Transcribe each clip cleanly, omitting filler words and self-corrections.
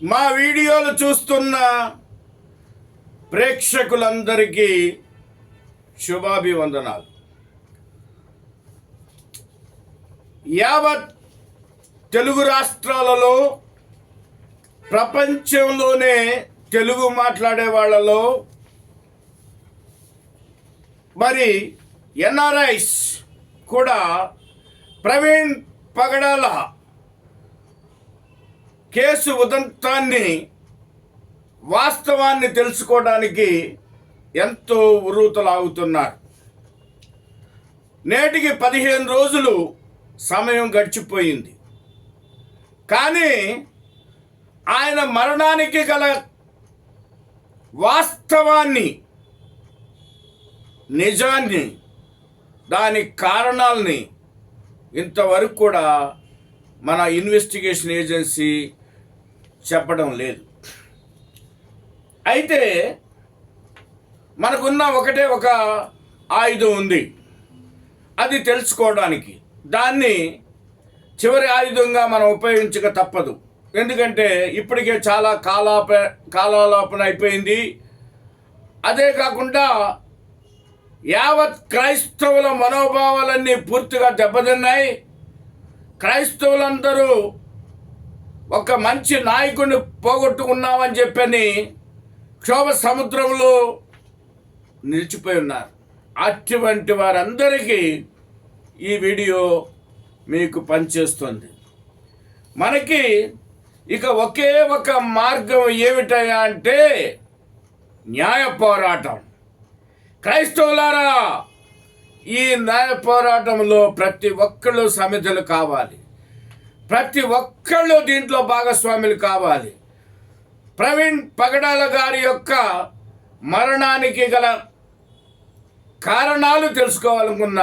మా వీడియోలు చూస్తున్న ప్రేక్షకులందరికీ శుభాభివందనాలు. యావత్ తెలుగు రాష్ట్రాలలో, ప్రపంచంలోనే తెలుగు మాట్లాడే వాళ్ళలో మరి ఎన్ఆర్ఐస్ కూడా ప్రవీణ్ పగడాల కేసు ఉదంతాన్ని, వాస్తవాన్ని తెలుసుకోవడానికి ఎంతో ఉర్రూతలాగుతున్నారు. నేటికి 15 రోజులు సమయం గడిచిపోయింది. కానీ ఆయన మరణానికి గల వాస్తవాన్ని, నిజాన్ని, దాని కారణాలని ఇంతవరకు కూడా మన ఇన్వెస్టిగేషన్ ఏజెన్సీ చెప్పడం లేదు. అయితే మనకున్న ఒకటే ఒక ఆయుధం ఉంది, అది తెలుసుకోవడానికి. దాన్ని చివరి ఆయుధంగా మనం ఉపయోగించక తప్పదు. ఎందుకంటే ఇప్పటికే చాలా కాలాలోపన అయిపోయింది. అదే కాకుండా యావత్ క్రైస్తవుల మనోభావాలన్నీ పూర్తిగా దెబ్బతిన్నాయి. క్రైస్తవులందరూ ఒక మంచి నాయకుడిని పోగొట్టుకున్నామని చెప్పని క్షోభ సముద్రంలో నిలిచిపోయి ఉన్నారు. అటువంటి వారందరికీ ఈ వీడియో మీకు పనిచేస్తుంది. మనకి ఇక ఒకే ఒక మార్గం ఏమిటయా అంటే న్యాయ పోరాటం. క్రైస్తవులారా, ఈ న్యాయ పోరాటంలో ప్రతి ఒక్కళ్ళు సమిధులు కావాలి. ప్రతి ఒక్కళ్ళు దీంట్లో భాగస్వాములు కావాలి. ప్రవీణ్ పగడాల గారి యొక్క మరణానికి గల కారణాలు తెలుసుకోవాలనుకున్న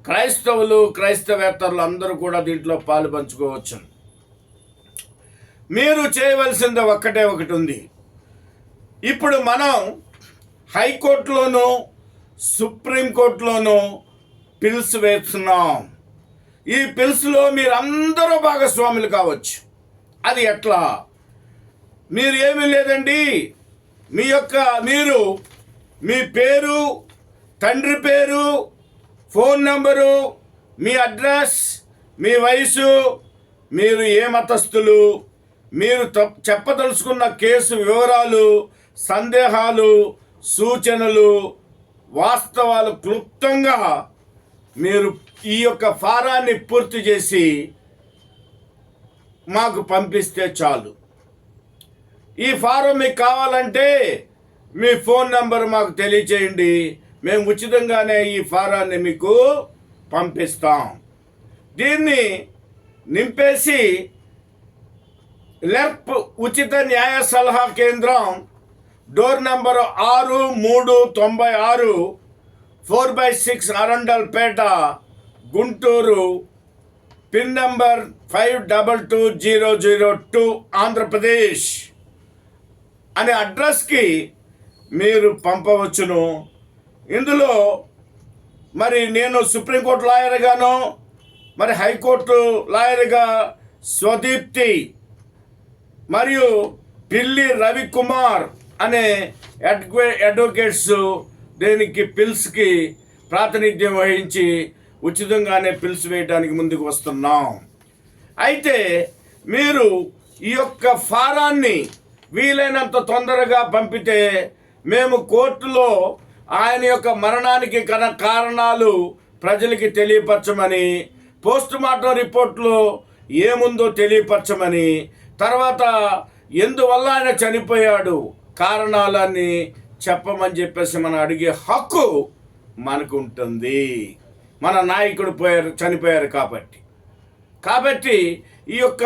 క్రైస్తవులు, క్రైస్తవేతరులు అందరూ కూడా దీంట్లో పాలు పంచుకోవచ్చు. మీరు చేయవలసింది ఒకటే ఒకటి ఉంది. ఇప్పుడు మనం హైకోర్టులోనూ సుప్రీంకోర్టులోనూ పిల్స్ వేస్తున్నాం. ఈ పిల్స్లో మీరందరూ భాగస్వాములు కావచ్చు. అది ఎట్లా? మీరు ఏమీ లేదండి, మీరు మీ పేరు, తండ్రి పేరు, ఫోన్ నెంబరు, మీ అడ్రస్, మీ వయసు, మీరు ఏ మతస్థులు, మీరు చెప్పదలుచుకున్న కేసు వివరాలు, సందేహాలు, సూచనలు, వాస్తవాలు క్లుప్తంగా మీరు ఈ యొక్క ఫారాన్ని పూర్తి చేసి మాకు పంపిస్తే చాలు. ఈ ఫారం మీకు కావాలంటే మీ ఫోన్ నెంబర్ మాకు తెలియచేయండి. మేము ఉచితంగానే ఈ ఫారాన్ని మీకు పంపిస్తాం. దీన్ని నింపేసి లెర్ప్ ఉచిత న్యాయ సలహా కేంద్రం, door number 6396, 4/6 Arundelpet, Guntur, pin number 522002, Andhra Pradesh అనే అడ్రస్కి మీరు పంపవచ్చును. ఇందులో మరి నేను సుప్రీంకోర్టు లాయర్గాను, మరి హైకోర్టు లాయర్గా స్వదీప్తి మరియు పిల్లి రవికుమార్ అనే అడ్వకేట్స్ దీనికి పిల్స్కి ప్రాతినిధ్యం వహించి ఉచితంగానే పిల్స్ వేయడానికి ముందుకు వస్తున్నాం. అయితే మీరు ఈ యొక్క ఫారాన్ని వీలైనంత తొందరగా పంపితే మేము కోర్టులో ఆయన యొక్క మరణానికి కారణాలు ప్రజలకి తెలియపరచమని, పోస్ట్ మార్టం రిపోర్ట్లో ఏముందో తెలియపరచమని, తర్వాత ఎందువల్ల ఆయన చనిపోయాడు కారణాలన్నీ చెప్పమని చెప్పేసి మనం అడిగే హక్కు మనకు ఉంటుంది. మన నాయకుడు చనిపోయారు కాబట్టి ఈ యొక్క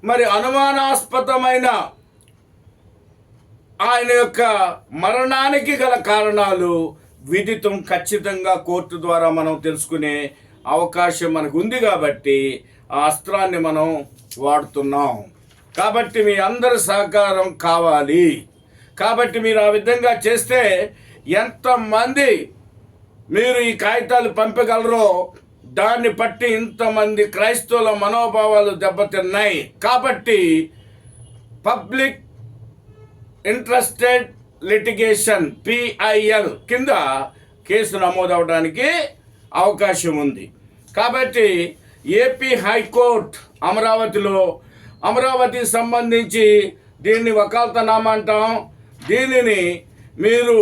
మరి అనుమానాస్పదమైన ఆయన యొక్క మరణానికి గల కారణాలు విదితం ఖచ్చితంగా కోర్టు ద్వారా మనం తెలుసుకునే అవకాశం మనకు ఉంది. కాబట్టి ఆ అస్త్రాన్ని మనం వాడుతున్నాం. కాబట్టి మీ అందరి సహకారం కావాలి. కాబట్టి మీరు ఆ విధంగా చేస్తే ఎంతమంది మీరు ఈ కాగితాలు పంపగలరో దాన్ని బట్టి ఇంతమంది క్రైస్తవుల మనోభావాలు దెబ్బతిన్నాయి. కాబట్టి పబ్లిక్ ఇంట్రెస్టెడ్ లిటిగేషన్ PIL కింద కేసు నమోదవడానికి అవకాశం ఉంది. కాబట్టి ఏపీ హైకోర్టు అమరావతికి సంబంధించి దీన్ని వకాల్తనామా అంటాం. దీనిని మీరు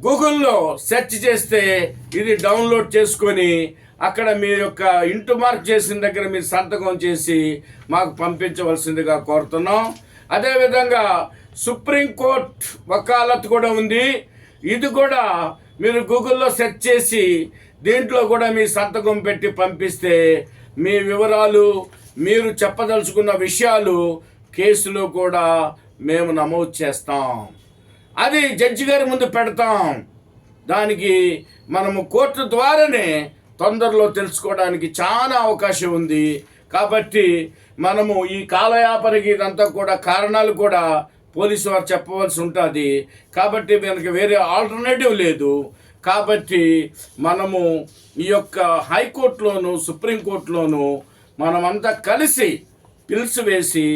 గూగుల్లో సెర్చ్ చేస్తే ఇది డౌన్లోడ్ చేసుకొని అక్కడ మీ యొక్క ఇంటు మార్క్ చేసిన దగ్గర మీరు సంతకం చేసి మాకు పంపించవలసిందిగా కోరుతున్నాం. అదేవిధంగా సుప్రీంకోర్టు వకాలత్ కూడా ఉంది. ఇది కూడా మీరు గూగుల్లో సెర్చ్ చేసి దీంట్లో కూడా మీ సంతకం పెట్టి పంపిస్తే మీ వివరాలు, మీరు చెప్పదలుచుకున్న విషయాలు కేసులో కూడా మేము నమోదు చేస్తాం. అది జడ్జి గారి ముందు పెడతాం. దానికి మనము కోర్టు ద్వారానే తొందరలో తెలుసుకోవడానికి చాలా అవకాశం ఉంది. కాబట్టి మనము ఈ కాలయాపనకి ఇదంతా కూడా కారణాలు కూడా పోలీసు వారు చెప్పవలసి ఉంటుంది. కాబట్టి మనకి వేరే ఆల్టర్నేటివ్ లేదు. కాబట్టి మనము ఈ యొక్క హైకోర్టులోను సుప్రీంకోర్టులోను మనమంతా కలిసి పిలుసు వేసి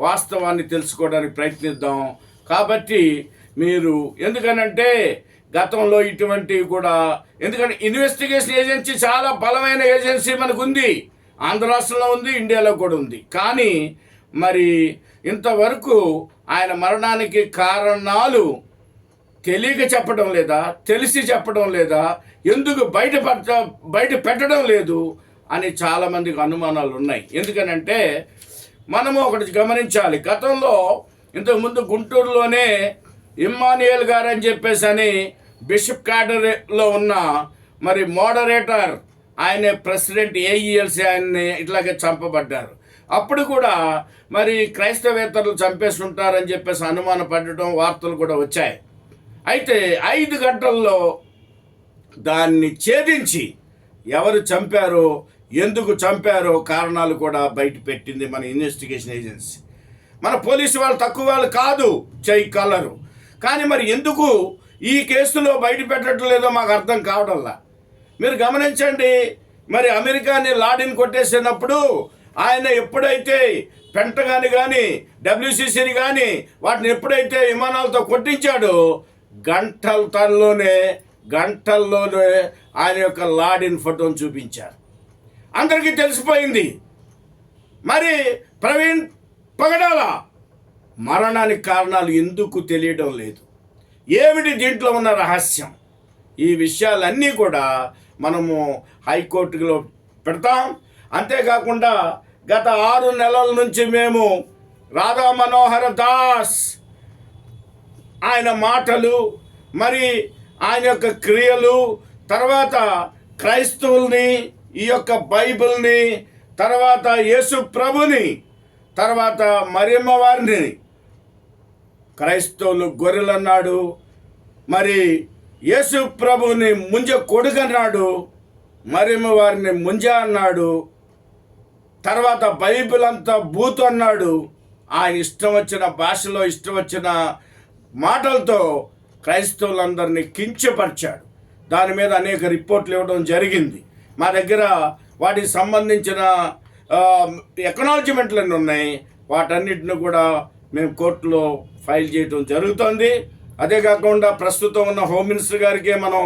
వాస్తవాన్ని తెలుసుకోవడానికి ప్రయత్నిద్దాం. కాబట్టి మీరు ఎందుకనంటే గతంలో ఇటువంటివి కూడా, ఎందుకంటే ఇన్వెస్టిగేషన్ ఏజెన్సీ చాలా బలమైన ఏజెన్సీ మనకు ఉంది. ఆంధ్ర రాష్ట్రంలో ఉంది, ఇండియాలో కూడా ఉంది. కానీ మరి ఇంతవరకు ఆయన మరణానికి కారణాలు తెలియక చెప్పడం లేదా, తెలిసి చెప్పడం లేదా, ఎందుకు బయట పెట్టడం లేదు అని చాలామందికి అనుమానాలు ఉన్నాయి. ఎందుకనంటే మనము ఒకటి గమనించాలి. గతంలో ఇంతకుముందు గుంటూరులోనే ఇమ్మాన్యుయల్ గారు అని చెప్పేసి అని బిషప్ క్యాడర్లో ఉన్న మరి మోడరేటర్, ఆయనే ప్రెసిడెంట్ AELC, ఆయన్ని ఇట్లాగే చంపబడ్డారు. అప్పుడు కూడా మరి క్రైస్తవేతరులు చంపేసి ఉంటారని చెప్పేసి అనుమానపడటం వార్తలు కూడా వచ్చాయి. అయితే 5 గంటల్లో దాన్ని ఛేదించి ఎవరు చంపారో, ఎందుకు చంపారో కారణాలు కూడా బయట పెట్టింది మన ఇన్వెస్టిగేషన్ ఏజెన్సీ. మన పోలీసు వాళ్ళు తక్కువ వాళ్ళు కాదు, చేయగలరు. కానీ మరి ఎందుకు ఈ కేసులో బయట పెట్టడం లేదో మాకు అర్థం కావడంలా. మీరు గమనించండి, మరి అమెరికాని లాడిని కొట్టేసినప్పుడు ఆయన ఎప్పుడైతే పెంటగాని కానీ WCCని కానీ వాటిని ఎప్పుడైతే విమానాలతో కొట్టించాడో గంటల్లోనే ఆయన యొక్క లాడిన్ ఫోటోను చూపించారు. అందరికీ తెలిసిపోయింది. మరి ప్రవీణ్ పగడాల మరణానికి కారణాలు ఎందుకు తెలియడం లేదు, ఏమిటి దీంట్లో ఉన్న రహస్యం? ఈ విషయాలన్నీ కూడా మనము హైకోర్టులో పెడతాం. అంతేకాకుండా గత 6 నెలల నుంచి మేము రాధా మనోహర్ దాస్ ఆయన మాటలు, మరి ఆయన యొక్క క్రియలు, తర్వాత క్రైస్తవుల్ని, ఈ యొక్క బైబిల్ని, తర్వాత యేసు ప్రభుని, తర్వాత మరియమ్మ వారిని క్రైస్తవులు గొర్రెలన్నాడు, మరి యేసు ప్రభుని ముంజ కొడుకన్నాడు, మరియమ్మ వారిని ముంజ అన్నాడు, తర్వాత బైబిల్ అంతా బూతు అన్నాడు. ఆయన ఇష్టం వచ్చిన భాషలో ఇష్టం వచ్చిన మాటలతో క్రైస్తవులందరినీ కించపరిచాడు. దాని మీద అనేక రిపోర్ట్లు ఇవ్వడం జరిగింది. మా దగ్గర వాటికి సంబంధించిన ఎక్నాలజ్మెంట్లన్నీ ఉన్నాయి. వాటన్నిటిని కూడా మేము కోర్టులో ఫైల్ చేయడం జరుగుతుంది. అదే కాకుండా ప్రస్తుతం ఉన్న హోమ్ మినిస్టర్ గారికి మనం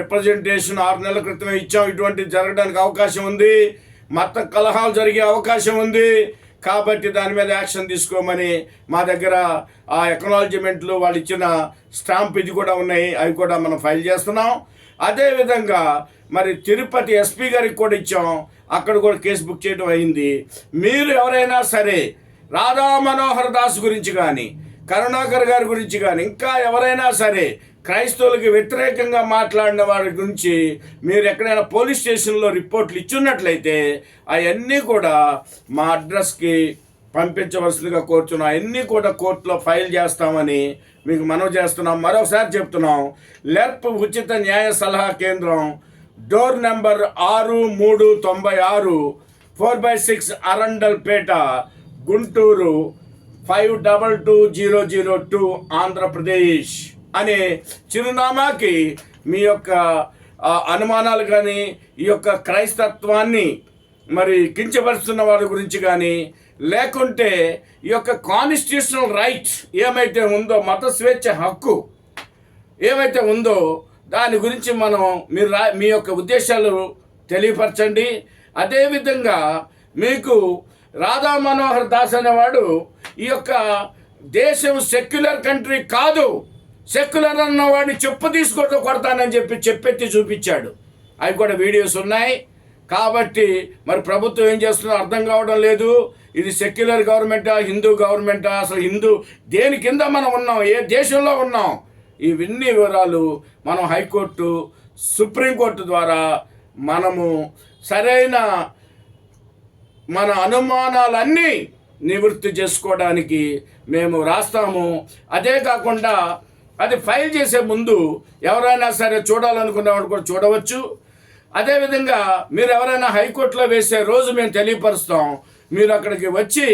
రిప్రజెంటేషన్ 6 నెలల క్రితమే ఇచ్చాం. ఇటువంటి జరగడానికి అవకాశం ఉంది, మత కలహాలు జరిగే అవకాశం ఉంది. కాబట్టి దాని మీద యాక్షన్ తీసుకోమని మా దగ్గర ఆ ఎక్నాలజ్మెంట్లు వాళ్ళు ఇచ్చిన స్టాంప్ ఇది కూడా ఉన్నాయి. అవి కూడా మనం ఫైల్ చేస్తున్నాం. అదేవిధంగా మరి తిరుపతి SP గారికి కూడా ఇచ్చాం. అక్కడ కూడా కేసు బుక్ చేయడం అయింది. మీరు ఎవరైనా సరే రాధా మనోహర్ దాస్ గురించి కానీ, కరుణాకర్ గారి గురించి కానీ, ఇంకా ఎవరైనా సరే క్రైస్తవులకి వ్యతిరేకంగా మాట్లాడిన వారి గురించి మీరు ఎక్కడైనా పోలీస్ స్టేషన్లో రిపోర్ట్లు ఇచ్చున్నట్లయితే అవన్నీ కూడా మా అడ్రస్కి పంపించవలసిందిగా కోరుతున్నాం. అవన్నీ కూడా కోర్టులో ఫైల్ చేస్తామని మీకు మనవి చేస్తున్నాం. మరోసారి చెప్తున్నాం, లెర్ప్ ఉచిత న్యాయ సలహా కేంద్రం, డోర్ నెంబర్ 6396, 4/6 అరండల్పేట, గుంటూరు 522002, ఆంధ్రప్రదేశ్ అనే చిరునామాకి మీ యొక్క అనుమానాలు కానీ, ఈ యొక్క క్రైస్తత్వాన్ని మరి కించపరుస్తున్న వారి గురించి కానీ, లేకుంటే ఈ యొక్క కాన్స్టిట్యూషనల్ రైట్ ఏమైతే ఉందో, మత స్వేచ్ఛ హక్కు ఏమైతే ఉందో దాని గురించి మనం మీ యొక్క ఉద్దేశాలు తెలియపరచండి. అదేవిధంగా మీకు రాధా మనోహర్ దాస్ అనేవాడు ఈ యొక్క దేశం సెక్యులర్ కంట్రీ కాదు, సెక్యులర్ అన్నవాడిని చెప్పు తీసుకోవడం కొడతానని చెప్పెత్తి చూపించాడు. అవి కూడా వీడియోస్ ఉన్నాయి. కాబట్టి మరి ప్రభుత్వం ఏం చేస్తుందో అర్థం కావడం లేదు. ఇది సెక్యులర్ గవర్నమెంటా, హిందూ గవర్నమెంటా, అసలు హిందూ దేని కింద మనం ఉన్నాం, ఏ దేశంలో ఉన్నాం, ఇవన్నీ వివరాలు మనం హైకోర్టు, సుప్రీంకోర్టు ద్వారా మనము సరైన మన అనుమానాలన్నీ నివృత్తి చేసుకోవడానికి మేము రాస్తాము. అదే కాకుండా అది ఫైల్ చేసే ముందు ఎవరైనా సరే చూడాలనుకున్నవాడు కూడా చూడవచ్చు. అదేవిధంగా మీరు ఎవరైనా హైకోర్టులో వేసే రోజు మేము తెలియపరుస్తాం. మీరు అక్కడికి వచ్చి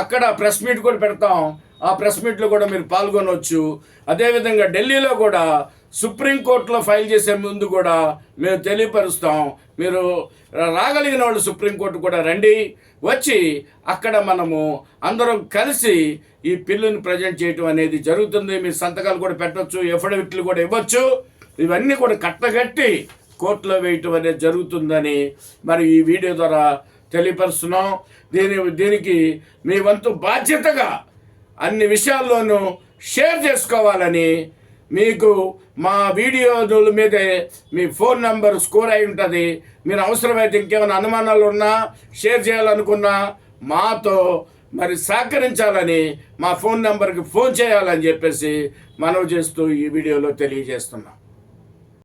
అక్కడ ప్రెస్ మీట్ కూడా పెడతాం. ఆ ప్రెస్ మీట్లో కూడా మీరు పాల్గొనవచ్చు. అదేవిధంగా ఢిల్లీలో కూడా సుప్రీంకోర్టులో ఫైల్ చేసే ముందు కూడా మేము తెలియపరుస్తాం. మీరు రాగలిగిన వాళ్ళు సుప్రీంకోర్టు కూడా రండి. వచ్చి అక్కడ మనము అందరం కలిసి ఈ బిల్లుని ప్రజెంట్ చేయటం అనేది జరుగుతుంది. మీరు సంతకాలు కూడా పెట్టవచ్చు, ఎఫిడవిట్లు కూడా ఇవ్వచ్చు. ఇవన్నీ కూడా కట్టగట్టి కోర్టులో వేయటం అనేది జరుగుతుందని మరి ఈ వీడియో ద్వారా తెలియపరుస్తున్నాం. దీనికి మీ వంతు బాధ్యతగా అన్ని విషయాల్లోనూ షేర్ చేసుకోవాలని, మీకు మా వీడియోల మీదే మీ ఫోన్ నెంబర్ స్కోర్ అయి ఉంటుంది. మీరు అవసరమైతే ఇంకేమైనా అనుమానాలు ఉన్నా, షేర్ చేయాలనుకున్నా మాతో మరి సహకరించాలని, మా ఫోన్ నెంబర్కి ఫోన్ చేయాలని చెప్పేసి మనవి చేస్తూ ఈ వీడియోలో తెలియజేస్తున్నాం.